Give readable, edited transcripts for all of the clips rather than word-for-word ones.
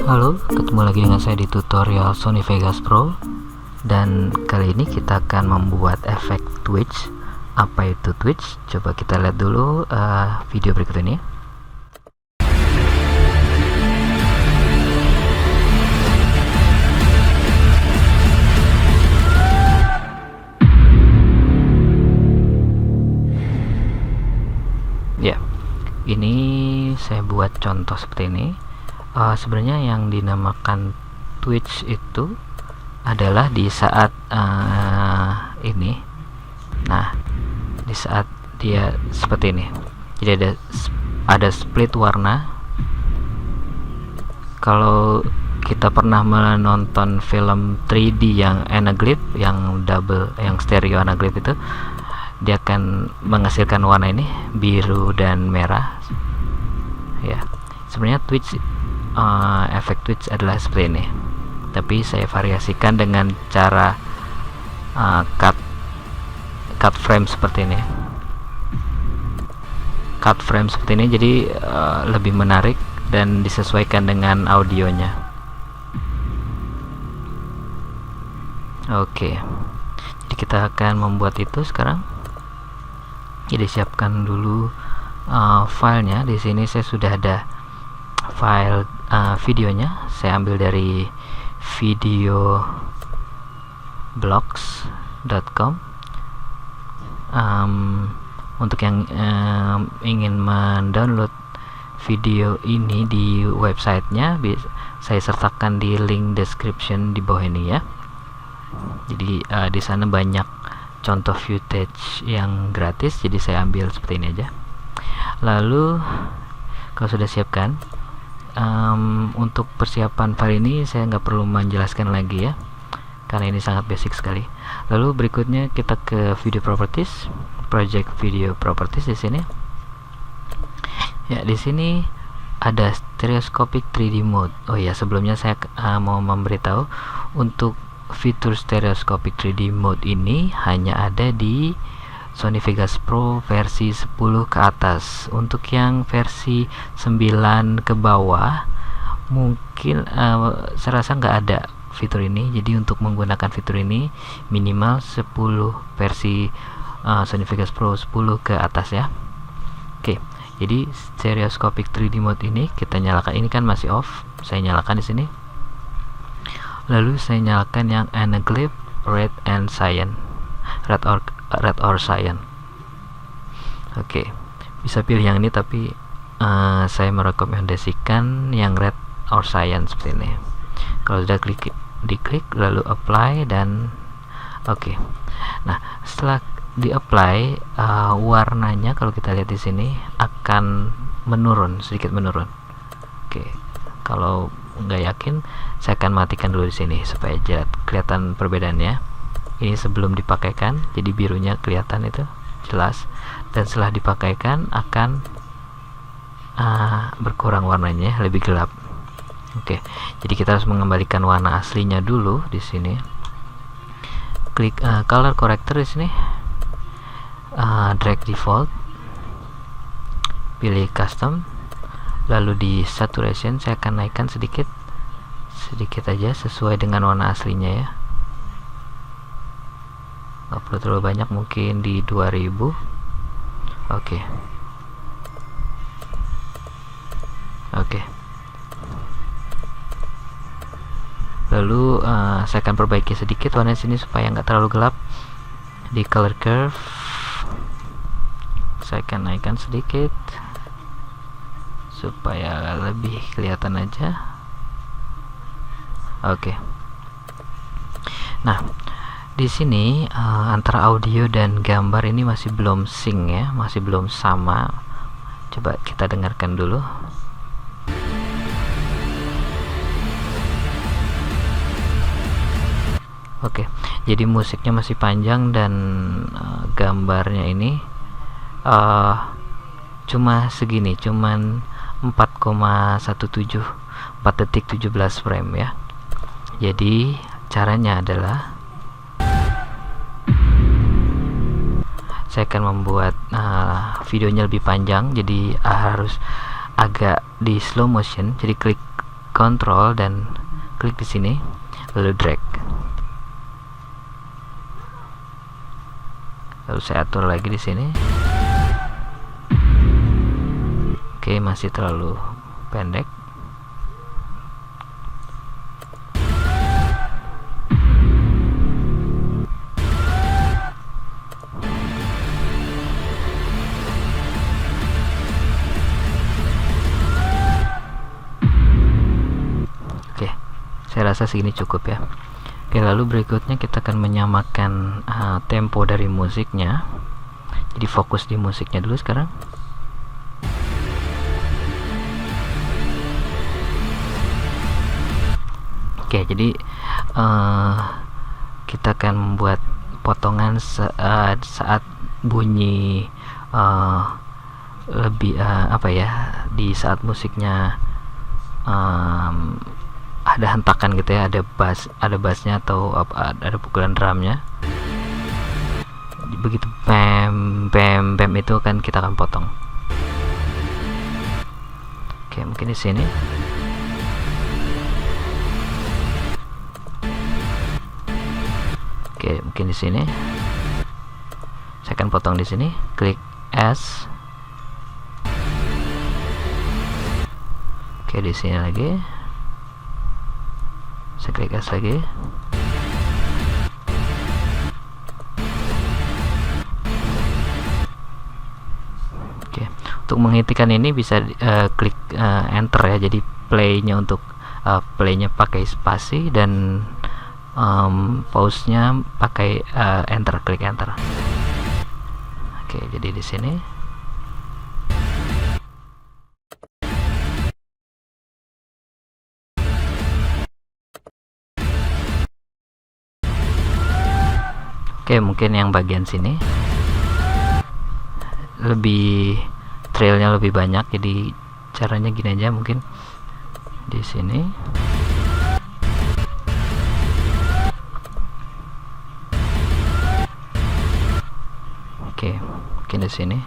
Halo, ketemu lagi dengan saya di tutorial Sony Vegas Pro. Dan kali ini kita akan membuat efek Twitch. Apa itu Twitch? Coba kita lihat dulu video berikut ini. Ya, ini saya buat contoh seperti ini. Sebenarnya yang dinamakan Twitch itu adalah di saat ini. Nah, di saat dia seperti ini, jadi ada split warna. Kalau kita pernah menonton film 3D yang anaglyph, yang double, yang stereo anaglyph itu, dia akan menghasilkan warna ini, biru dan merah. Ya, sebenarnya Twitch, efek Twitch adalah seperti ini, tapi saya variasikan dengan cara cut frame seperti ini. Cut frame seperti ini jadi lebih menarik dan disesuaikan dengan audionya. Oke, jadi kita akan membuat itu sekarang. Jadi siapkan dulu filenya. Di sini saya sudah ada file videonya. Saya ambil dari videoblocks.com. Untuk yang ingin mendownload video ini di websitenya, saya sertakan di link description di bawah ini ya. Jadi di sana banyak contoh footage yang gratis, jadi saya ambil seperti ini aja. Lalu kalau sudah siapkan, untuk persiapan file ini saya nggak perlu menjelaskan lagi ya, karena ini sangat basic sekali. Lalu berikutnya kita ke video properties, project video properties. Di sini ya, di sini ada stereoscopic 3D mode. Oh ya, sebelumnya saya mau memberitahu, untuk fitur stereoscopic 3D mode ini hanya ada di Sony Vegas Pro versi 10 ke atas. Untuk yang versi 9 ke bawah mungkin saya rasa nggak ada fitur ini. Jadi untuk menggunakan fitur ini minimal 10 versi Sony Vegas Pro 10 ke atas ya. Oke, jadi stereoscopic 3D mode ini kita nyalakan. Ini kan masih off, saya nyalakan di sini. Lalu saya nyalakan yang anaglyph red and cyan, red or cyan. Oke, bisa pilih yang ini, tapi saya merekomendasikan yang red or cyan seperti ini. Kalau sudah diklik lalu apply dan oke. Nah, setelah di apply, warnanya kalau kita lihat di sini akan menurun, sedikit menurun. Oke, kalau nggak yakin saya akan matikan dulu di sini supaya kelihatan perbedaannya. Ini sebelum dipakaikan, jadi birunya kelihatan itu jelas, dan setelah dipakaikan akan berkurang warnanya, lebih gelap. Oke, jadi kita harus mengembalikan warna aslinya dulu di sini. Klik color corrector di sini, drag default, pilih custom, lalu di saturation saya akan naikkan sedikit aja sesuai dengan warna aslinya ya. Nggak perlu terlalu banyak, mungkin di 2000. Oke. Lalu saya akan perbaiki sedikit warna sini supaya nggak terlalu gelap. Di color curve saya akan naikkan sedikit supaya lebih kelihatan aja. Oke. Nah, di sini antara audio dan gambar ini masih belum sync ya, masih belum sama. Coba kita dengarkan dulu. Oke, jadi musiknya masih panjang dan gambarnya ini cuma segini, cuman 4,17 4 detik 17 frame ya. Jadi caranya adalah saya akan membuat videonya lebih panjang, jadi harus agak di slow motion. Jadi klik Ctrl dan klik di sini, lalu drag. Lalu saya atur lagi di sini. Oke, masih terlalu pendek. Oke, saya rasa segini cukup ya. Oke, lalu berikutnya kita akan menyamakan tempo dari musiknya. Jadi fokus di musiknya dulu sekarang. Oke, jadi kita akan membuat potongan saat bunyi lebih apa ya, di saat musiknya ada hentakan gitu ya, ada bassnya atau ada pukulan drumnya. Begitu bam bam bam itu kan kita akan potong. Oke, mungkin di sini. Oke, mungkin di sini. Saya akan potong di sini, klik S. Oke, di sini lagi. Saya klik S lagi. Oke, untuk menghentikan ini bisa klik enter ya. Jadi playnya untuk playnya pakai spasi dan pause-nya pakai enter, klik enter. Oke, jadi di sini. Oke, mungkin yang bagian sini lebih trailnya lebih banyak, jadi caranya gini aja, mungkin di sini. Oke, mungkin di sini.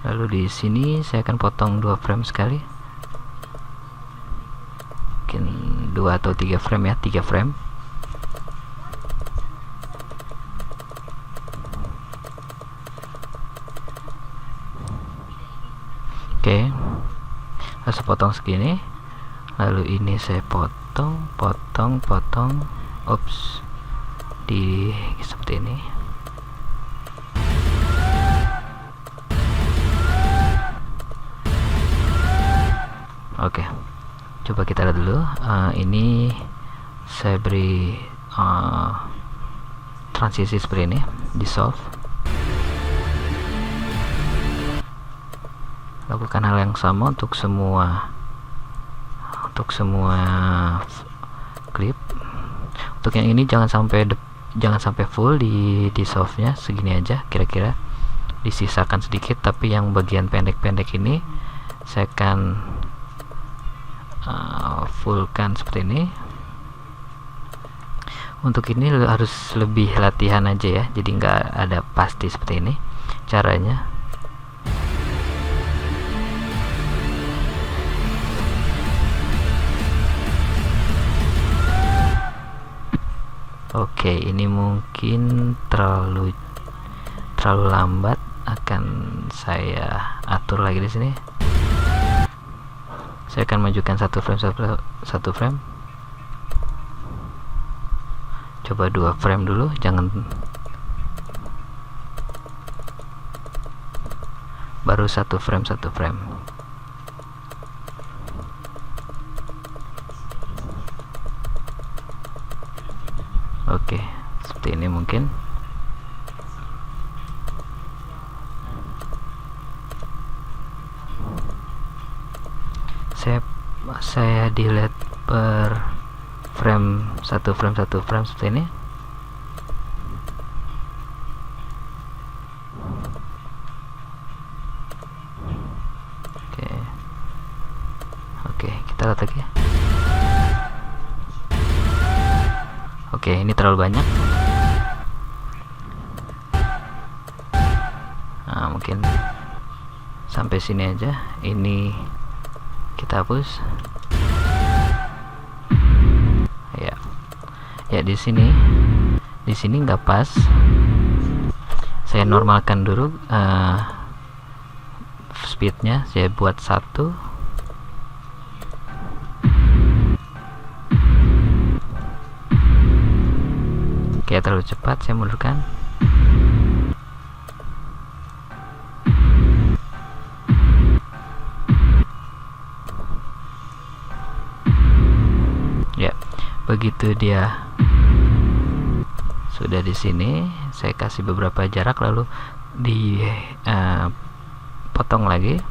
Lalu di sini saya akan potong 2 frame sekali. Mungkin 2 atau 3 frame ya, 3 frame. Oke, lalu potong segini. Lalu ini saya potong, ups, di seperti ini. Oke, coba kita lihat dulu. Ini saya beri transisi seperti ini, dissolve. Lakukan hal yang sama untuk semua klip. Untuk yang ini jangan sampai full di dissolve nya, segini aja kira-kira, disisakan sedikit, tapi yang bagian pendek-pendek ini saya akan fullkan seperti ini. Untuk ini harus lebih latihan aja ya, jadi nggak ada pasti seperti ini caranya. Oke, ini mungkin terlalu lambat, akan saya atur lagi di sini. Saya akan majukan satu frame. Coba 2 frame dulu, jangan, baru 1 frame. Oke, seperti ini mungkin. Saya delete per frame, satu frame seperti ini. Oke, kita lihat lagi. Oke, ini terlalu banyak. Nah, mungkin sampai sini aja. Ini kita hapus. Ya di sini nggak pas. Saya normalkan dulu speednya, saya buat 1. Oke, terlalu cepat, saya mundurkan. Ya, begitu dia sudah di sini, saya kasih beberapa jarak lalu di potong lagi,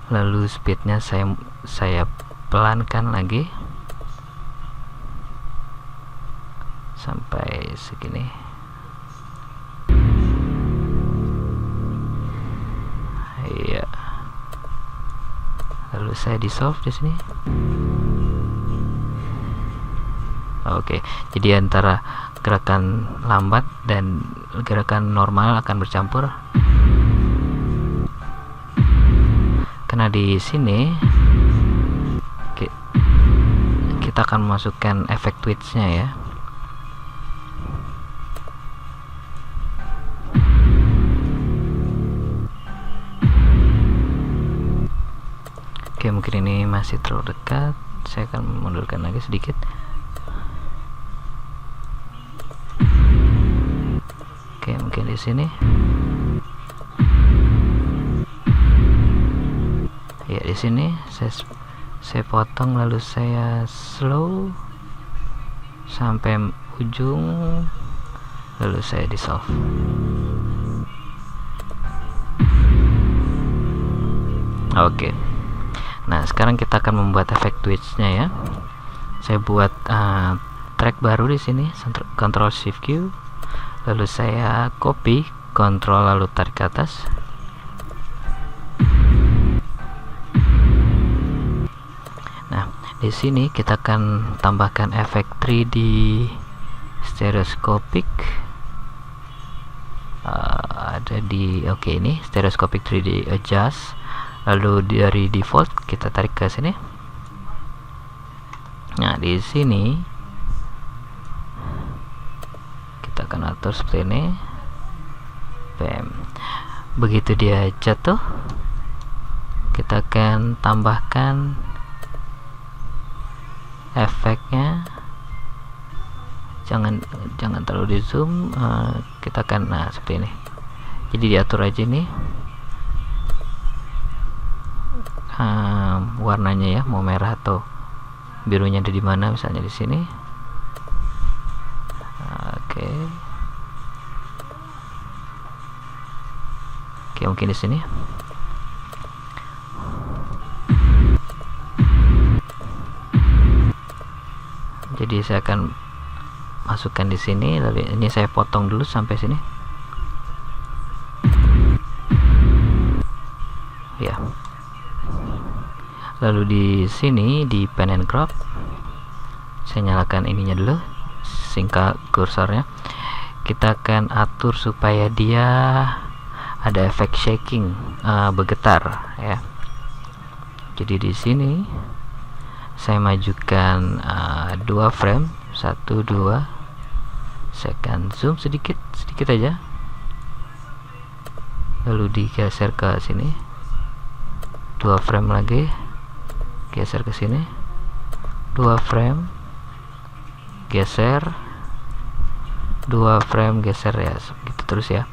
lalu speednya saya pelankan lagi sampai segini. Iya, lalu saya dissolve di sini. Oke, jadi antara gerakan lambat dan gerakan normal akan bercampur. Karena di sini kita akan memasukkan efek twitch-nya ya. Oke, mungkin ini masih terlalu dekat. Saya akan mundurkan lagi sedikit. Oke, mungkin di sini. Ya, di sini saya potong lalu saya slow sampai ujung, lalu saya dissolve. Oke. Nah, sekarang kita akan membuat efek twitch-nya ya. Saya buat track baru di sini, Ctrl Shift Q. Lalu saya copy, Ctrl lalu tarik ke atas. Nah, di sini kita akan tambahkan efek 3D stereoscopic. Ada di ini stereoscopic 3D adjust. Lalu dari default kita tarik ke sini. Nah, di sini kita akan atur seperti ini. Bam. Begitu dia jatuh, kita akan tambahkan efeknya. Jangan terlalu di zoom. Kita akan seperti ini. Jadi diatur aja nih warnanya ya, mau merah atau birunya ada di mana, misalnya di sini. Oke, mungkin di sini. Jadi saya akan masukkan di sini, lalu ini saya potong dulu sampai sini. Ya. Lalu di sini di pen and crop saya nyalakan ininya dulu, singkat kursornya. Kita akan atur supaya dia ada efek shaking, bergetar ya. Jadi di sini saya majukan 2 frame, 1, 2. Saya akan zoom sedikit aja, lalu digeser ke sini, 2 frame lagi, geser ke sini, 2 frame, geser, 2 frame, geser ya, begitu terus ya,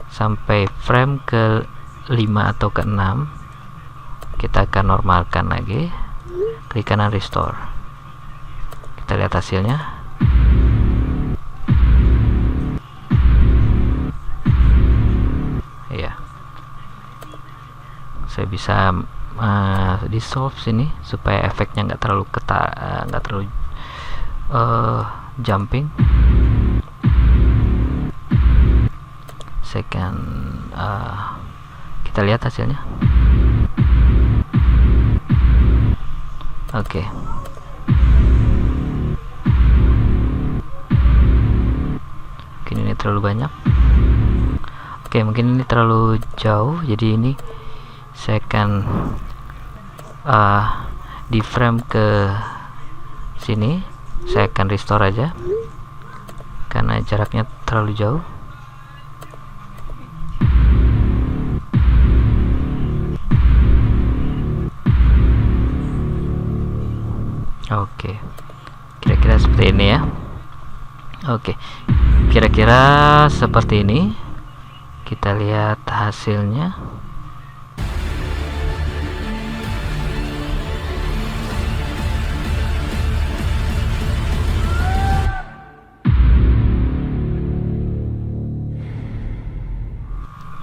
sampai frame ke 5 atau ke 6. Kita akan normalkan lagi, klik kanan restore. Kita lihat hasilnya. Ya, saya bisa dissolve sini supaya efeknya nggak terlalu nggak terlalu jumping. Saya akan kita lihat hasilnya. Oke. Mungkin ini terlalu banyak. Oke, mungkin ini terlalu jauh, jadi ini saya akan di frame ke sini. Saya akan restore aja karena jaraknya terlalu jauh. Oke, kira-kira seperti ini ya. Oke, kira-kira seperti ini. Kita lihat hasilnya.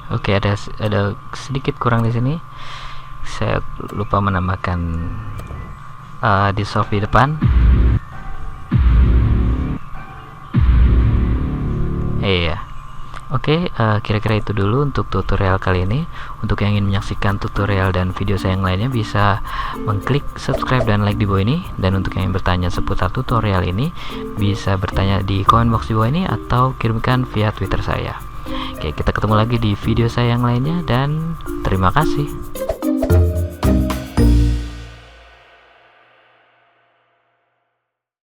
Oke, ada sedikit kurang di sini. Saya lupa menambahkan dissolve di depan. Iya. Oke, kira-kira itu dulu untuk tutorial kali ini. Untuk yang ingin menyaksikan tutorial dan video saya yang lainnya, bisa mengklik subscribe dan like di bawah ini. Dan untuk yang ingin bertanya seputar tutorial ini, bisa bertanya di komen box di bawah ini atau kirimkan via Twitter saya. Oke, kita ketemu lagi di video saya yang lainnya, dan terima kasih.